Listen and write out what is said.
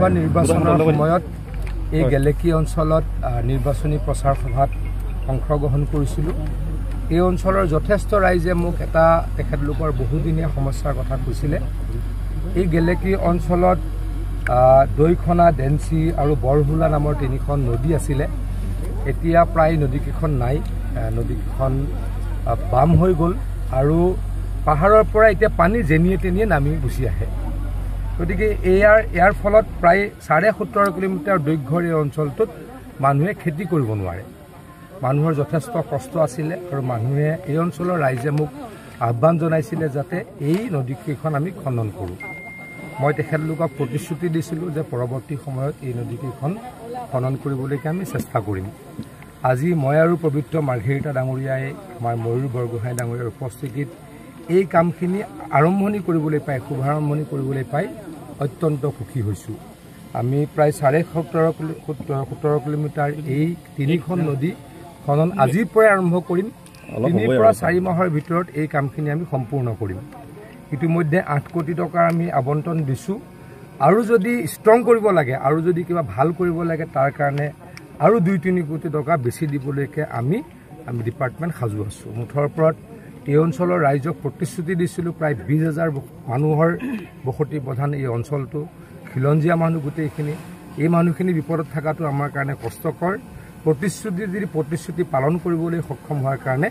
লোকসভা নিৰ্বাচনৰ সময়ত এই গেলেকী অঞ্চলত নিৰ্বাচনী প্ৰচাৰ সভাত অংশগ্ৰহণ কৰিছিলোঁ। এই অঞ্চলৰ যথেষ্ট ৰাইজে মোক এটা তেখেতলোকৰ বহুদিনীয়া সমস্যাৰ কথা কৈছিলে। এই গেলেকী অঞ্চলত দৈখনা, ডেন্সি আৰু বৰহুলা নামৰ তিনিখন নদী আছিলে। এতিয়া প্ৰায় নদীকেইখন নাই, নদীকেইখন বাম হৈ গ'ল আৰু পাহাৰৰ পৰা এতিয়া পানী যেনিয়ে তেনিয়ে নামি গুচি আহে। গতিকে ইয়াৰ ফলত প্ৰায় 17.5 কিলোমিটাৰ দৈৰ্ঘ্যৰ এই অঞ্চলটোত মানুহে খেতি কৰিব নোৱাৰে। মানুহৰ যথেষ্ট কষ্ট আছিলে আৰু মানুহে এই অঞ্চলৰ ৰাইজে মোক আহ্বান জনাইছিলে যাতে এই নদীকেইখন আমি খনন কৰোঁ। মই তেখেতলোকক প্ৰতিশ্ৰুতি দিছিলোঁ যে পৰৱৰ্তী সময়ত এই নদীকেইখন খনন কৰিবলৈকে আমি চেষ্টা কৰিম। আজি মই আৰু পবিত্ৰ মাৰ্ঘেৰিটা ডাঙৰীয়াই, আমাৰ ময়ূৰ বৰগোহাঁই ডাঙৰীয়াৰ উপস্থিতিত এই কামখিনি আৰম্ভণি কৰিবলৈ পাই, শুভাৰম্ভণি কৰিবলৈ পাই অত্যন্ত সুখী হৈছোঁ। আমি প্ৰায় 17.5 কিলোমিটাৰ এই তিনিখন নদী খনন আজিৰ পৰাই আৰম্ভ কৰিম। 3 পৰা 4 মাহৰ ভিতৰত এই কামখিনি আমি সম্পূৰ্ণ কৰিম। ইতিমধ্যে 8 কোটি টকাৰ আমি আবণ্টন দিছোঁ আৰু যদি ষ্ট্ৰং কৰিব লাগে আৰু যদি কিবা ভাল কৰিব লাগে তাৰ কাৰণে আৰু 2-3 কোটি টকা বেছি দিবলৈকে আমি ডিপাৰ্টমেণ্ট সাজু আছোঁ। মুঠৰ ওপৰত এই অঞ্চলৰ ৰাইজক প্ৰতিশ্ৰুতি দিছিলোঁ। প্ৰায় 20,000 মানুহৰ বসতি প্ৰধান এই অঞ্চলটো, খিলঞ্জীয়া মানুহ গোটেইখিনি। এই মানুহখিনি বিপদত থকাটো আমাৰ কাৰণে কষ্টকৰ। প্ৰতিশ্ৰুতি পালন কৰিবলৈ সক্ষম হোৱাৰ কাৰণে